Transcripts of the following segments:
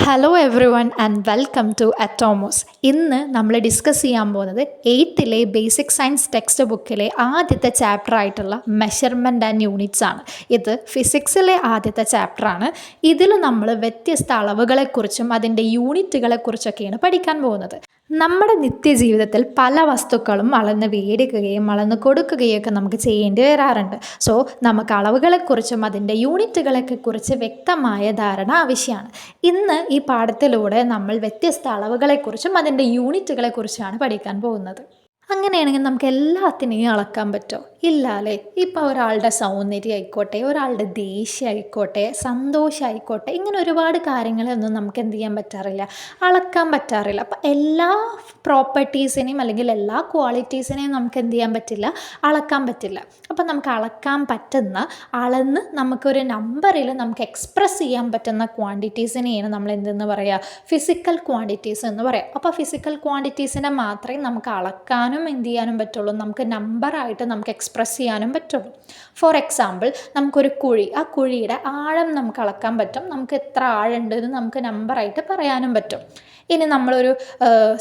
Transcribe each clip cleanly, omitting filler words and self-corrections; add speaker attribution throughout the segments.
Speaker 1: Hello everyone and welcome to Atomos. ഇന്ന് നമ്മൾ discuss ചെയ്യാൻ പോകുന്നത് 8th ബേസിക് സയൻസ് ടെക്സ്റ്റ് ബുക്കിലെ ആദ്യത്തെ ചാപ്റ്റർ ആയിട്ടുള്ള മെഷർമെൻറ്റ് ആൻഡ് യൂണിറ്റ്സ് ആണ്. ഇത് ഫിസിക്സിലെ ആദ്യത്തെ ചാപ്റ്ററാണ്. ഇതിൽ നമ്മൾ വ്യത്യസ്ത അളവുകളെക്കുറിച്ചും അതിൻ്റെ യൂണിറ്റുകളെക്കുറിച്ചൊക്കെയാണ് പഠിക്കാൻ പോകുന്നത്. നമ്മുടെ നിത്യജീവിതത്തിൽ പല വസ്തുക്കളും അളന്ന് മേടിക്കുകയും അളന്ന് കൊടുക്കുകയും ഒക്കെ നമുക്ക് ചെയ്യേണ്ടി വരാറുണ്ട്. സോ നമുക്ക് അളവുകളെക്കുറിച്ചും അതിൻ്റെ യൂണിറ്റുകളൊക്കെ കുറിച്ച് വ്യക്തമായ ധാരണ ആവശ്യമാണ്. ഇന്ന് ഈ പാഠത്തിലൂടെ നമ്മൾ വ്യത്യസ്ത അളവുകളെക്കുറിച്ചും അതിൻ്റെ യൂണിറ്റുകളെക്കുറിച്ചാണ് പഠിക്കാൻ പോകുന്നത്. അങ്ങനെയാണെങ്കിൽ നമുക്ക് എല്ലാത്തിനെയും അളക്കാൻ പറ്റുമോ? ഇല്ല അല്ലേ. ഇപ്പോൾ ഒരാളുടെ സൗന്ദര്യം ആയിക്കോട്ടെ, ഒരാളുടെ ദേഷ്യം ആയിക്കോട്ടെ, സന്തോഷമായിക്കോട്ടെ, ഇങ്ങനെ ഒരുപാട് കാര്യങ്ങളൊന്നും നമുക്ക് എന്ത് ചെയ്യാൻ പറ്റാറില്ല, അളക്കാൻ പറ്റാറില്ല. അപ്പം എല്ലാ പ്രോപ്പർട്ടീസിനെയും അല്ലെങ്കിൽ എല്ലാ ക്വാളിറ്റീസിനെയും നമുക്ക് എന്ത് ചെയ്യാൻ പറ്റില്ല, അളക്കാൻ പറ്റില്ല. അപ്പം നമുക്ക് അളക്കാൻ പറ്റുന്ന, അളന്ന് നമുക്കൊരു നമ്പറിൽ നമുക്ക് എക്സ്പ്രസ് ചെയ്യാൻ പറ്റുന്ന ക്വാണ്ടിറ്റീസിനെയാണ് നമ്മൾ എന്തെന്ന് പറയുക, ഫിസിക്കൽ ക്വാണ്ടിറ്റീസ് എന്ന് പറയാം. അപ്പോൾ ഫിസിക്കൽ ക്വാണ്ടിറ്റീസിനെ മാത്രമേ നമുക്ക് അളക്കാനും എന്ത് ചെയ്യാനും പറ്റുള്ളൂ, നമുക്ക് നമ്പറായിട്ട് നമുക്ക് എക്സ്പ്രസ് ചെയ്യാനും പറ്റുള്ളൂ. ഫോർ എക്സാമ്പിൾ, നമുക്കൊരു കുഴി, ആ കുഴിയുടെ ആഴം നമുക്ക് അളക്കാൻ പറ്റും, നമുക്ക് എത്ര ആഴമുണ്ട് എന്ന് നമുക്ക് നമ്പറായിട്ട് പറയാനും പറ്റും. ഇനി നമ്മളൊരു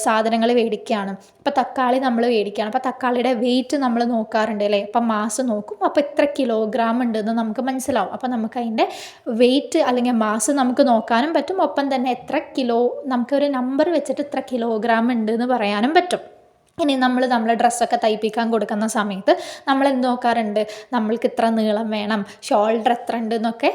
Speaker 1: സാധനങ്ങൾ മേടിക്കുകയാണ്, ഇപ്പോൾ തക്കാളി നമ്മൾ മേടിക്കുകയാണ്, അപ്പോൾ തക്കാളിയുടെ വെയിറ്റ് നമ്മൾ നോക്കാറുണ്ട് അല്ലേ. അപ്പം മാസ് നോക്കും, അപ്പോൾ ഇത്ര കിലോഗ്രാം ഉണ്ടെന്ന് നമുക്ക് മനസ്സിലാവും. അപ്പോൾ നമുക്ക് അതിൻ്റെ വെയിറ്റ് അല്ലെങ്കിൽ മാസ് നമുക്ക് നോക്കാനും പറ്റും, ഒപ്പം തന്നെ എത്ര കിലോ, നമുക്കൊരു നമ്പർ വെച്ചിട്ട് ഇത്ര കിലോഗ്രാം ഉണ്ട് എന്ന് പറയാനും പറ്റും. ഇനി നമ്മളെ ഡ്രസ്സൊക്കെ തയ്പ്പിക്കാൻ കൊടുക്കുന്ന സമയത്ത് നമ്മൾ എന്ത് നോക്കാറുണ്ട്, നമ്മൾക്ക് ഇത്ര നീളം വേണം, ഷോൾഡർ എത്ര ഉണ്ട് എന്നൊക്കെ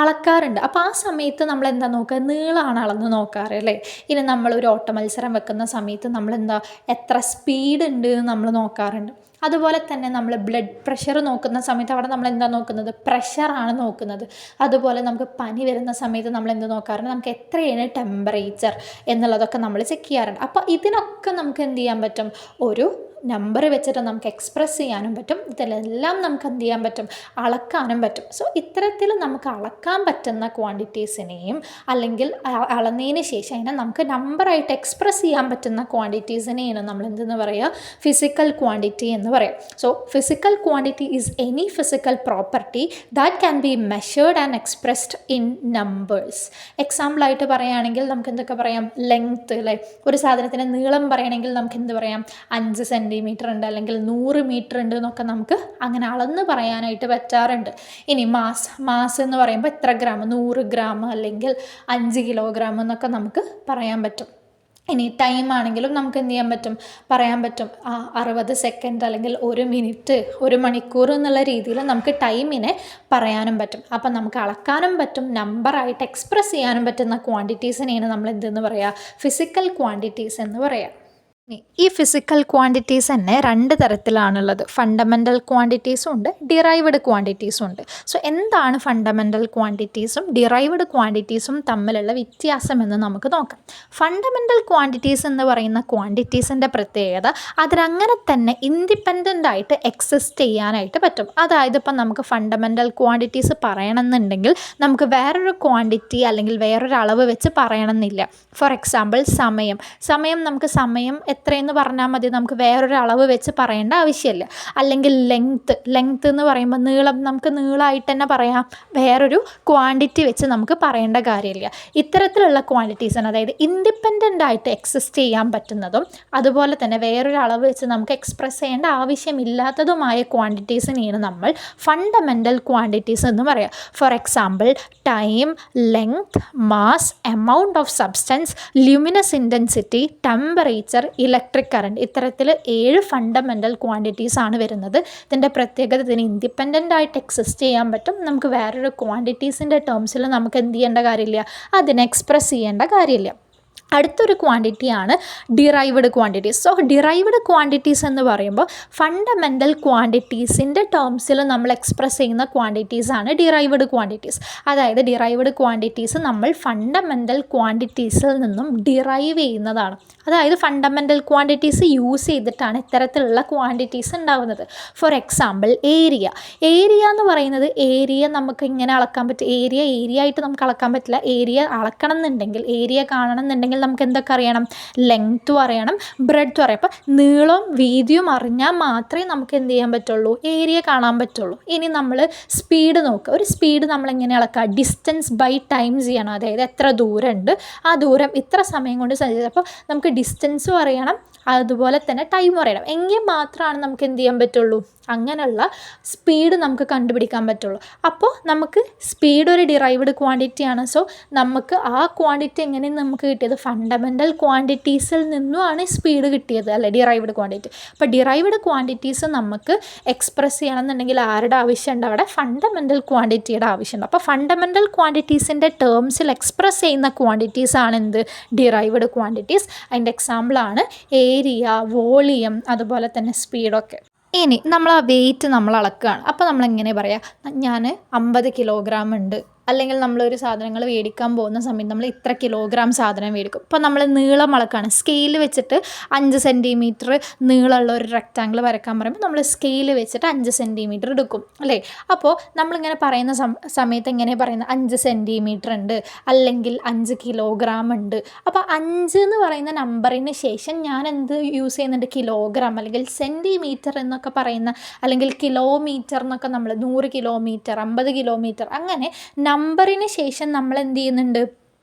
Speaker 1: അളക്കാറുണ്ട്. അപ്പോൾ ആ സമയത്ത് നമ്മൾ എന്താ നോക്കുക, നീളമാണ് അളന്ന് നോക്കാറ് അല്ലേ. ഇനി നമ്മളൊരു ഓട്ട മത്സരം വെക്കുന്ന സമയത്ത് നമ്മളെന്താ എത്ര സ്പീഡ് ഉണ്ട് എന്ന് നമ്മൾ നോക്കാറുണ്ട്. അതുപോലെ തന്നെ നമ്മൾ ബ്ലഡ് പ്രഷർ നോക്കുന്ന സമയത്ത് അവിടെ നമ്മൾ എന്താ നോക്കുന്നത്, പ്രഷറാണ് നോക്കുന്നത്. അതുപോലെ നമുക്ക് പനി വരുന്ന സമയത്ത് നമ്മൾ എന്ത് നോക്കാറുണ്ട്, നമുക്ക് എത്രയാണ് ടെമ്പറേച്ചർ എന്നുള്ളതൊക്കെ നമ്മൾ ചെക്ക് ചെയ്യാറുണ്ട്. അപ്പോൾ ഇതിനൊക്കെ നമുക്ക് എന്ത് ചെയ്യാൻ പറ്റും, ഒരു നമ്പർ വെച്ചിട്ട് നമുക്ക് എക്സ്പ്രസ് ചെയ്യാനും പറ്റും. ഇതിലെല്ലാം നമുക്ക് എന്ത് ചെയ്യാൻ പറ്റും, അളക്കാനും പറ്റും. സോ ഇത്തരത്തിൽ നമുക്ക് അളക്കാൻ പറ്റുന്ന ക്വാണ്ടിറ്റീസിനെയും അല്ലെങ്കിൽ അളന്നതിന് ശേഷം അതിനെ നമുക്ക് നമ്പറായിട്ട് എക്സ്പ്രസ് ചെയ്യാൻ പറ്റുന്ന ക്വാണ്ടിറ്റീസിനെയാണ് നമ്മൾ എന്തെന്ന് പറയുക, ഫിസിക്കൽ ക്വാണ്ടിറ്റി എന്ന് പറയാം. So physical quantity is any physical property that can be measured and expressed in numbers. എക്സാമ്പിളായിട്ട് പറയുകയാണെങ്കിൽ നമുക്ക് എന്തൊക്കെ പറയാം, ലെങ്ത്ത് അല്ലേ. ഒരു സാധനത്തിൻ്റെ നീളം പറയണമെങ്കിൽ നമുക്ക് എന്ത് പറയാം, 5 സെൻറ്റിമീറ്റർ ഉണ്ട് അല്ലെങ്കിൽ 100 മീറ്റർ ഉണ്ട് എന്നൊക്കെ നമുക്ക് അങ്ങനെ അളന്ന് പറയാനായിട്ട് പറ്റാറുണ്ട്. ഇനി മാസ് എന്ന് പറയുമ്പോൾ എത്ര ഗ്രാം, 100 ഗ്രാം അല്ലെങ്കിൽ 5 കിലോഗ്രാം എന്നൊക്കെ നമുക്ക് പറയാൻ പറ്റും. ഇനി ടൈം ആണെങ്കിലും നമുക്ക് എന്ത് ചെയ്യാൻ പറ്റും, പറയാൻ പറ്റും, 60 സെക്കൻഡ് അല്ലെങ്കിൽ 1 മിനിറ്റ്, 1 മണിക്കൂർ എന്നുള്ള രീതിയിൽ നമുക്ക് ടൈമിനെ പറയാനും പറ്റും. അപ്പം നമുക്ക് അളക്കാനും പറ്റും, നമ്പറായിട്ട് എക്സ്പ്രസ് ചെയ്യാനും പറ്റുന്ന ക്വാണ്ടിറ്റീസിനെയാണ് നമ്മൾ എന്തെന്ന് പറയുക, ഫിസിക്കൽ ക്വാണ്ടിറ്റീസ് എന്ന് പറയുക. ഈ ഫിസിക്കൽ ക്വാണ്ടിറ്റീസ് തന്നെ 2 തരത്തിലാണുള്ളത്. ഫണ്ടമെൻ്റൽ ക്വാണ്ടിറ്റീസും ഉണ്ട്, ഡിറൈവ്ഡ് ക്വാണ്ടിറ്റീസും ഉണ്ട്. സോ എന്താണ് ഫണ്ടമെൻ്റൽ ക്വാണ്ടിറ്റീസും ഡിറൈവ്ഡ് ക്വാണ്ടിറ്റീസും തമ്മിലുള്ള വ്യത്യാസം എന്ന് നമുക്ക് നോക്കാം. ഫണ്ടമെൻ്റൽ ക്വാണ്ടിറ്റീസ് എന്ന് പറയുന്ന ക്വാണ്ടിറ്റീസിൻ്റെ പ്രത്യേകത അതിനങ്ങനെ തന്നെ ഇൻഡിപെൻഡൻ്റ് ആയിട്ട് എക്സിസ്റ്റ് ചെയ്യാനായിട്ട് പറ്റും. അതായത് ഇപ്പം നമുക്ക് ഫണ്ടമെൻ്റൽ ക്വാണ്ടിറ്റീസ് പറയണമെന്നുണ്ടെങ്കിൽ നമുക്ക് വേറൊരു ക്വാണ്ടിറ്റി അല്ലെങ്കിൽ വേറൊരു അളവ് വെച്ച് പറയണമെന്നില്ല. ഫോർ എക്സാമ്പിൾ സമയം നമുക്ക് സമയം എത്രയെന്ന് പറഞ്ഞാൽ മതി, നമുക്ക് വേറൊരു അളവ് വെച്ച് പറയേണ്ട ആവശ്യമില്ല. അല്ലെങ്കിൽ ലെങ്ത്ത് എന്ന് പറയുമ്പോൾ നീളം, നമുക്ക് നീളമായിട്ട് തന്നെ പറയാം, വേറൊരു ക്വാണ്ടിറ്റി വെച്ച് നമുക്ക് പറയേണ്ട കാര്യമില്ല. ഇത്തരത്തിലുള്ള ക്വാണ്ടിറ്റീസാണ്, അതായത് ഇൻഡിപെൻഡൻ്റ് ആയിട്ട് എക്സിസ്റ്റ് ചെയ്യാൻ പറ്റുന്നതും അതുപോലെ തന്നെ വേറൊരു അളവ് വെച്ച് നമുക്ക് എക്സ്പ്രസ് ചെയ്യേണ്ട ആവശ്യമില്ലാത്തതുമായ ക്വാണ്ടിറ്റീസിനെയാണ് നമ്മൾ ഫണ്ടമെൻ്റൽ ക്വാണ്ടിറ്റീസ് എന്ന് പറയാം. For example time, length, mass, amount of substance, luminous intensity, temperature, electric current, ഇത്തരത്തിൽ 7 ഫണ്ടമെൻ്റൽ ക്വാണ്ടിറ്റീസ് ആണ് വരുന്നത്. ഇതിൻ്റെ പ്രത്യേകത ഇതിന് ഇൻഡിപെൻഡൻ്റ് ആയിട്ട് എക്സിസ്റ്റ് ചെയ്യാൻ പറ്റും. നമുക്ക് വേറൊരു ക്വാണ്ടിറ്റീസിൻ്റെ ടേംസിൽ നമുക്ക് എന്ത് ചെയ്യേണ്ട കാര്യമില്ല, അതിനെ എക്സ്പ്രസ് ചെയ്യേണ്ട കാര്യമില്ല. അടുത്തൊരു ക്വാണ്ടിറ്റിയാണ് derived quantities. So derived quantities എന്ന് പറയുമ്പോൾ ഫണ്ടമെൻ്റൽ ക്വാണ്ടിറ്റീസിൻ്റെ ടേംസിൽ നമ്മൾ എക്സ്പ്രസ് ചെയ്യുന്ന ക്വാണ്ടിറ്റീസാണ് ഡിറൈവ്ഡ് ക്വാണ്ടിറ്റീസ്. അതായത് ഡിറൈവ്ഡ് ക്വാണ്ടിറ്റീസ് നമ്മൾ ഫണ്ടമെൻ്റൽ ക്വാണ്ടിറ്റീസിൽ നിന്നും ഡിറൈവ് ചെയ്യുന്നതാണ്. അതായത് ഫണ്ടമെൻ്റൽ ക്വാണ്ടിറ്റീസ് യൂസ് ചെയ്തിട്ടാണ് ഇത്തരത്തിലുള്ള ക്വാണ്ടിറ്റീസ് ഉണ്ടാകുന്നത്. ഫോർ എക്സാമ്പിൾ ഏരിയ എന്ന് പറയുന്നത് ഏരിയ നമുക്ക് ഇങ്ങനെ അളക്കാൻ പറ്റും. ഏരിയ ആയിട്ട് നമുക്ക് അളക്കാൻ പറ്റില്ല. ഏരിയ അളക്കണം എന്നുണ്ടെങ്കിൽ, ഏരിയ കാണണം എന്നുണ്ടെങ്കിൽ നമുക്ക് എന്തൊക്കെ അറിയണം? ലെങ്ത്തും അറിയണം, ബ്രെഡ്ത്തും അറിയാം. അപ്പോൾ നീളവും വീതിയും അറിഞ്ഞാൽ മാത്രമേ നമുക്ക് എന്ത് ചെയ്യാൻ പറ്റുള്ളൂ? ഏരിയ കാണാൻ പറ്റുള്ളൂ. ഇനി നമ്മൾ സ്പീഡ് നോക്കുക. ഒരു സ്പീഡ് നമ്മളെങ്ങനെ അളക്കുക? ഡിസ്റ്റൻസ് ബൈ ടൈം ചെയ്യണം. അതായത് എത്ര ദൂരമുണ്ട്, ആ ദൂരം ഇത്ര സമയം കൊണ്ട് സഞ്ചരിച്ചത്. അപ്പോൾ നമുക്ക് ഡിസ്റ്റൻസും അറിയണം, അതുപോലെ തന്നെ ടൈമും അറിയണം. എങ്കിൽ മാത്രമാണ് നമുക്ക് എന്ത് ചെയ്യാൻ പറ്റുള്ളൂ? അങ്ങനെയുള്ള സ്പീഡ് നമുക്ക് കണ്ടുപിടിക്കാൻ പറ്റുള്ളൂ. അപ്പോൾ നമുക്ക് സ്പീഡ് ഒരു ഡിറൈവ്ഡ് ക്വാണ്ടിറ്റിയാണ്. സോ നമുക്ക് ആ ക്വാണ്ടിറ്റി എങ്ങനെയാണ് നമുക്ക് കിട്ടിയത്? ഫണ്ടമെൻ്റൽ ക്വാണ്ടിറ്റീസിൽ നിന്നുമാണ് സ്പീഡ് കിട്ടിയത്, അല്ലെ? Derived quantity. അപ്പോൾ ഡിറൈവ്ഡ് ക്വാണ്ടിറ്റീസ് നമുക്ക് എക്സ്പ്രസ് ചെയ്യണമെന്നുണ്ടെങ്കിൽ ആരുടെ ആവശ്യമുണ്ട്? അവിടെ ഫണ്ടമെൻ്റൽ ക്വാണ്ടിറ്റിയുടെ ആവശ്യമുണ്ട്. അപ്പോൾ ഫണ്ടമെൻ്റൽ ക്വാണ്ടിറ്റീസിൻ്റെ ടേംസിൽ എക്സ്പ്രസ് ചെയ്യുന്ന ക്വാണ്ടിറ്റീസ് ആണ് എന്ത്? Derived quantities. അതിൻ്റെ എക്സാമ്പിളാണ് ഏരിയ, വോളിയം, അതുപോലെ തന്നെ സ്പീഡൊക്കെ. ഇനി നമ്മൾ ആ വെയിറ്റ് നമ്മൾ അളക്കുകയാണ്. അപ്പോൾ നമ്മളെങ്ങനെ പറയുക? ഞാൻ 50 കിലോഗ്രാം ഉണ്ട്, അല്ലെങ്കിൽ നമ്മളൊരു സാധനങ്ങൾ മേടിക്കാൻ പോകുന്ന സമയത്ത് നമ്മൾ ഇത്ര കിലോഗ്രാം സാധനം മേടിക്കും. ഇപ്പോൾ നമ്മൾ നീളം അളക്കുകയാണ്. സ്കെയിൽ വെച്ചിട്ട് 5 സെൻറ്റിമീറ്റർ നീളമുള്ള ഒരു റെക്റ്റാങ്കിൾ വരയ്ക്കാൻ പറയുമ്പോൾ നമ്മൾ സ്കെയിൽ വെച്ചിട്ട് 5 സെൻറ്റിമീറ്റർ എടുക്കും, അല്ലേ? അപ്പോൾ നമ്മളിങ്ങനെ പറയുന്ന സമയത്ത് എങ്ങനെ പറയുന്നത്? 5 സെൻറ്റിമീറ്റർ ഉണ്ട്, അല്ലെങ്കിൽ 5 കിലോഗ്രാം ഉണ്ട്. അപ്പോൾ 5 എന്ന് പറയുന്ന നമ്പറിന് ശേഷം ഞാൻ എന്ത് യൂസ് ചെയ്യുന്നുണ്ട്? കിലോഗ്രാം അല്ലെങ്കിൽ സെൻറ്റിമീറ്റർ എന്നൊക്കെ പറയുന്ന, അല്ലെങ്കിൽ കിലോമീറ്റർ എന്നൊക്കെ നമ്മൾ 100 കിലോമീറ്റർ, 50 കിലോമീറ്റർ, അങ്ങനെ നമ്പറിന് ശേഷം നമ്മൾ എന്ത് ചെയ്യുന്നുണ്ട്?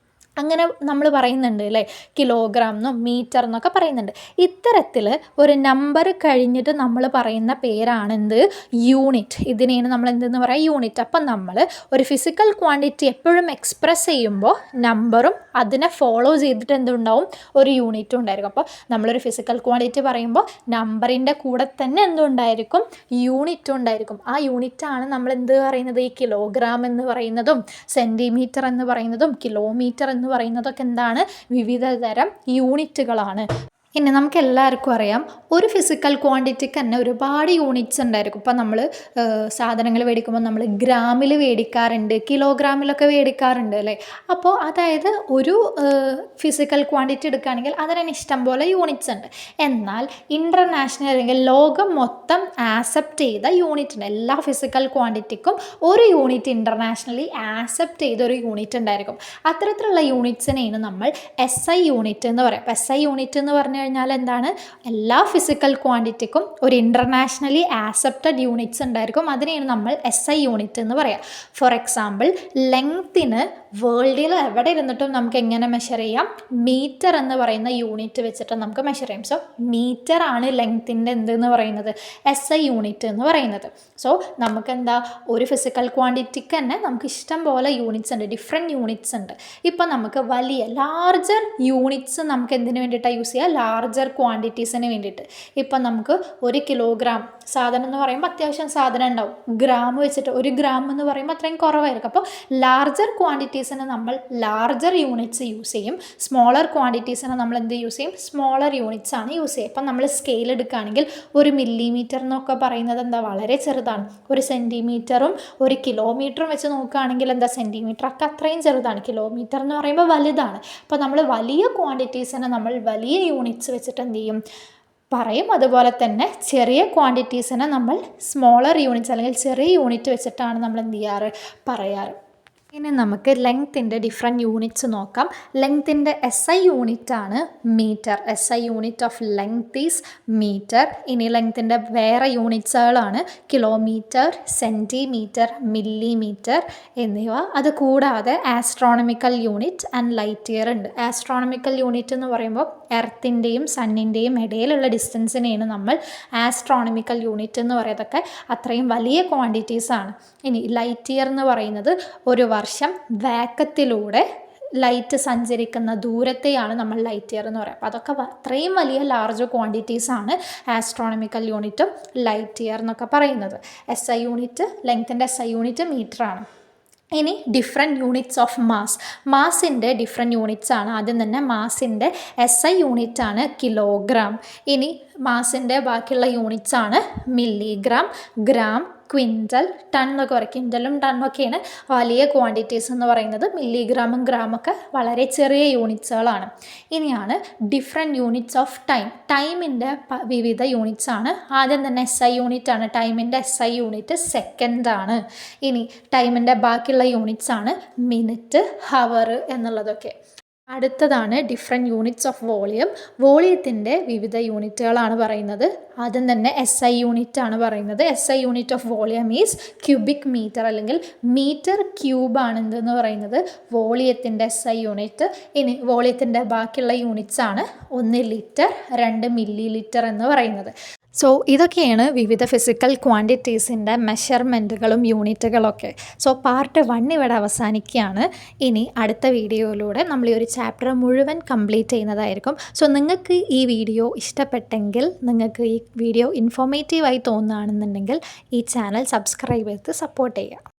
Speaker 1: അങ്ങനെ നമ്മൾ പറയുന്നുണ്ട്, അല്ലേ? കിലോഗ്രാം എന്നോ മീറ്റർ എന്നൊക്കെ പറയുന്നുണ്ട്. ഇത്തരത്തിൽ ഒരു നമ്പർ കഴിഞ്ഞിട്ട് നമ്മൾ പറയുന്ന പേരാണെന്ത്? യൂണിറ്റ്. ഇതിനെയാണ് നമ്മൾ എന്തെന്ന് പറയുക? യൂണിറ്റ്. അപ്പം നമ്മൾ ഒരു ഫിസിക്കൽ ക്വാണ്ടിറ്റി എപ്പോഴും എക്സ്പ്രസ് ചെയ്യുമ്പോൾ നമ്പറും അതിനെ ഫോളോ ചെയ്തിട്ട് എന്തുണ്ടാവും? ഒരു യൂണിറ്റും ഉണ്ടായിരിക്കും. അപ്പോൾ നമ്മളൊരു ഫിസിക്കൽ ക്വാണ്ടിറ്റി പറയുമ്പോൾ നമ്പറിൻ്റെ കൂടെ തന്നെ എന്തുണ്ടായിരിക്കും? യൂണിറ്റും ഉണ്ടായിരിക്കും. ആ യൂണിറ്റാണ് നമ്മൾ എന്ത് പറയുന്നത്? ഈ കിലോഗ്രാം എന്ന് പറയുന്നതും സെൻറ്റിമീറ്റർ എന്ന് പറയുന്നതും കിലോമീറ്റർ എന്ന് പറയുന്നതൊക്കെ എന്താണ്? വിവിധ തരം യൂണിറ്റുകളാണ്. ഇനി നമുക്ക് എല്ലാവർക്കും അറിയാം, ഒരു ഫിസിക്കൽ ക്വാണ്ടിറ്റിക്ക് തന്നെ ഒരുപാട് യൂണിറ്റ്സ് ഉണ്ടായിരിക്കും. ഇപ്പോൾ നമ്മൾ സാധനങ്ങൾ മേടിക്കുമ്പോൾ നമ്മൾ ഗ്രാമിൽ മേടിക്കാറുണ്ട്, കിലോഗ്രാമിലൊക്കെ മേടിക്കാറുണ്ട്, അല്ലേ? അപ്പോൾ അതായത് ഒരു ഫിസിക്കൽ ക്വാണ്ടിറ്റി എടുക്കുകയാണെങ്കിൽ അതിന് ഇഷ്ടം പോലെ യൂണിറ്റ്സ് ഉണ്ട്. എന്നാൽ ഇൻ്റർനാഷണൽ അല്ലെങ്കിൽ ലോകം മൊത്തം ആക്സെപ്റ്റ് ചെയ്ത യൂണിറ്റ് ഉണ്ട്. എല്ലാ ഫിസിക്കൽ ക്വാണ്ടിറ്റിക്കും ഒരു യൂണിറ്റ് ഇൻ്റർനാഷണലി ആക്സെപ്റ്റ് ചെയ്തൊരു യൂണിറ്റ് ഉണ്ടായിരിക്കും. അത്തരത്തിലുള്ള യൂണിറ്റ്സിനെയാണ് നമ്മൾ SI യൂണിറ്റ് എന്ന് പറയാം. അപ്പോൾ SI യൂണിറ്റ് എന്ന് പറഞ്ഞു കഴിഞ്ഞാൽ എന്താണ്? എല്ലാ ഫിസിക്കൽ ക്വാണ്ടിറ്റിക്കും ഒരു ഇൻ്റർനാഷണലി ആക്സെപ്റ്റഡ് യൂണിറ്റ്സ് ഉണ്ടായിരിക്കും. അതിനെയാണ് നമ്മൾ SI യൂണിറ്റ് എന്ന് പറയാം. ഫോർ എക്സാമ്പിൾ, ലെങ്ത്തിന് വേൾഡിൽ എവിടെ ഇരുന്നിട്ടും നമുക്ക് എങ്ങനെ മെഷർ ചെയ്യാം? മീറ്റർ എന്ന് പറയുന്ന യൂണിറ്റ് വെച്ചിട്ട് നമുക്ക് മെഷർ ചെയ്യാം. സോ മീറ്റർ ആണ് ലെങ്ത്തിൻ്റെ എന്തെന്ന് പറയുന്നത്? SI യൂണിറ്റ് എന്ന് പറയുന്നത്. സോ നമുക്കെന്താ? ഒരു ഫിസിക്കൽ ക്വാണ്ടിറ്റിക്ക് തന്നെ നമുക്ക് ഇഷ്ടം പോലെ യൂണിറ്റ്സ് ഉണ്ട്, ഡിഫറെൻറ്റ് യൂണിറ്റ്സ് ഉണ്ട്. ഇപ്പം നമുക്ക് വലിയ ലാർജർ യൂണിറ്റ്സ് നമുക്ക് എന്തിനു വേണ്ടിയിട്ടാണ് യൂസ് ചെയ്യുക? ലാർജർ ക്വാണ്ടിറ്റീസിന് വേണ്ടിയിട്ട്. ഇപ്പം നമുക്ക് 1 കിലോഗ്രാം സാധനം എന്ന് പറയുമ്പോൾ അത്യാവശ്യം സാധനം ഉണ്ടാവും. ഗ്രാം വെച്ചിട്ട് 1 ഗ്രാം എന്ന് പറയുമ്പോൾ അത്രയും കുറവായിരിക്കും. അപ്പോൾ ലാർജർ ക്വാണ്ടിറ്റീസിന് നമ്മൾ ലാർജർ യൂണിറ്റ്സ് യൂസ് ചെയ്യും. സ്മോളർ ക്വാണ്ടിറ്റീസിന് നമ്മൾ എന്ത് യൂസ് ചെയ്യും? സ്മോളർ യൂണിറ്റ്സ് ആണ് യൂസ് ചെയ്യുക. ഇപ്പം നമ്മൾ സ്കെയിൽ എടുക്കുകയാണെങ്കിൽ 1 മില്ലിമീറ്റർ എന്നൊക്കെ പറയുന്നത് എന്താ? വളരെ ചെറുതാണ്. 1 സെൻറ്റിമീറ്ററും 1 കിലോമീറ്ററും വെച്ച് നോക്കുകയാണെങ്കിൽ എന്താ? സെൻറ്റിമീറ്റർ ഒക്കെ അത്രയും ചെറുതാണ്. കിലോമീറ്റർ എന്ന് പറയുമ്പോൾ വലുതാണ്. അപ്പോൾ നമ്മൾ വലിയ ക്വാണ്ടിറ്റീസിനെ നമ്മൾ വലിയ യൂണിറ്റ്സ് വെച്ചിട്ട് എന്ത് ചെയ്യും? പറയും. അതുപോലെ തന്നെ ചെറിയ ക്വാണ്ടിറ്റീസിനെ നമ്മൾ സ്മോളർ യൂണിറ്റ്സ് അല്ലെങ്കിൽ ചെറിയ യൂണിറ്റ് വെച്ചിട്ടാണ് നമ്മൾ എന്ത് ചെയ്യാറ്? പറയാറ്. ഇനി നമുക്ക് ലെങ്ത്തിൻ്റെ ഡിഫറെൻറ്റ് യൂണിറ്റ്സ് നോക്കാം. ലെങ്ത്തിൻ്റെ SI യൂണിറ്റാണ് metre. SI unit of length is metre. ഇനി ലെങ്ത്തിൻ്റെ വേറെ യൂണിറ്റ്സുകളാണ് കിലോമീറ്റർ, സെൻറ്റിമീറ്റർ, മില്ലിമീറ്റർ എന്നിവ. അത് കൂടാതെ astronomical unit and light year ഉണ്ട്. ആസ്ട്രോണമിക്കൽ യൂണിറ്റ് എന്ന് പറയുമ്പോൾ എർത്തിൻ്റെയും സണ്ണിൻ്റെയും ഇടയിലുള്ള ഡിസ്റ്റൻസിനെയാണ് നമ്മൾ ആസ്ട്രോണമിക്കൽ യൂണിറ്റ് എന്ന് പറയുന്നതൊക്കെ അത്രയും വലിയ ക്വാണ്ടിറ്റീസാണ്. ഇനി ലൈറ്റ് ഇയർ എന്ന് പറയുന്നത് ഒരു വർഷം വേഗത്തിലൂടെ ലൈറ്റ് സഞ്ചരിക്കുന്ന ദൂരത്തെയാണ് നമ്മൾ ലൈറ്റ് ഇയർ എന്ന് പറയുക. അപ്പോൾ അതൊക്കെ അത്രയും വലിയ ലാർജ് ക്വാണ്ടിറ്റീസാണ് ആസ്ട്രോണമിക്കൽ യൂണിറ്റും ലൈറ്റ് ഇയർ എന്നൊക്കെ പറയുന്നത്. SI യൂണിറ്റ്, ലെങ്ത്തിൻ്റെ SI യൂണിറ്റ് മീറ്ററാണ്. ഇനി ഡിഫറെൻറ്റ് യൂണിറ്റ്സ് ഓഫ് മാസിൻ്റെ ഡിഫറെൻറ്റ് യൂണിറ്റ്സ് ആണ്. ആദ്യം തന്നെ മാസിൻ്റെ SI യൂണിറ്റാണ് കിലോഗ്രാം. ഇനി മാസിൻ്റെ ബാക്കിയുള്ള യൂണിറ്റ്സ് ആണ് മില്ലിഗ്രാം, ഗ്രാം, ക്വിൻ്റൽ, ടൺ എന്നൊക്കെ പറയും. ക്വിൻ്റലും ടണ്ണൊക്കെയാണ് വലിയ ക്വാണ്ടിറ്റീസ് എന്ന് പറയുന്നത്. മില്ലിഗ്രാമും ഗ്രാമൊക്കെ വളരെ ചെറിയ യൂണിറ്റ്സുകളാണ്. ഇനിയാണ് ഡിഫറെൻറ്റ് യൂണിറ്റ്സ് ഓഫ് ടൈം. ടൈമിൻ്റെ വിവിധ യൂണിറ്റ്സ് ആണ്. ആദ്യം തന്നെ SI യൂണിറ്റ് ആണ്. ടൈമിൻ്റെ SI യൂണിറ്റ് സെക്കൻഡാണ്. ഇനി ടൈമിൻ്റെ ബാക്കിയുള്ള യൂണിറ്റ്സ് ആണ് മിനിറ്റ്, ഹവർ എന്നുള്ളതൊക്കെ. അടുത്തതാണ് ഡിഫറെൻറ്റ് യൂണിറ്റ്സ് ഓഫ് വോളിയം. വോളിയത്തിൻ്റെ വിവിധ യൂണിറ്റുകളാണ് പറയുന്നത്. ആദ്യം തന്നെ SI യൂണിറ്റ് ആണ് പറയുന്നത്. SI unit of volume is cubic metre, അല്ലെങ്കിൽ മീറ്റർ ക്യൂബാണ് എന്തെന്ന് പറയുന്നത് വോളിയത്തിൻ്റെ SI യൂണിറ്റ്. ഇനി വോളിയത്തിൻ്റെ ബാക്കിയുള്ള യൂണിറ്റ്സ് ആണ് 1 ലിറ്റർ, 2 മില്ലി ലിറ്റർ എന്ന് പറയുന്നത്. സോ ഇതൊക്കെയാണ് വിവിധ ഫിസിക്കൽ ക്വാണ്ടിറ്റീസിൻ്റെ മെഷർമെൻറ്റുകളും യൂണിറ്റുകളൊക്കെ. സോ പാർട്ട് 1 ഇവിടെ അവസാനിക്കുകയാണ്. ഇനി അടുത്ത വീഡിയോയിലൂടെ നമ്മൾ ഈ ഒരു ചാപ്റ്റർ മുഴുവൻ കംപ്ലീറ്റ് ചെയ്യുന്നതായിരിക്കും. സോ നിങ്ങൾക്ക് ഈ വീഡിയോ ഇഷ്ടപ്പെട്ടെങ്കിൽ, നിങ്ങൾക്ക് ഈ വീഡിയോ ഇൻഫോർമേറ്റീവായി തോന്നുകയാണെന്നുണ്ടെങ്കിൽ ഈ ചാനൽ സബ്സ്ക്രൈബ് ചെയ്ത് സപ്പോർട്ട് ചെയ്യുക.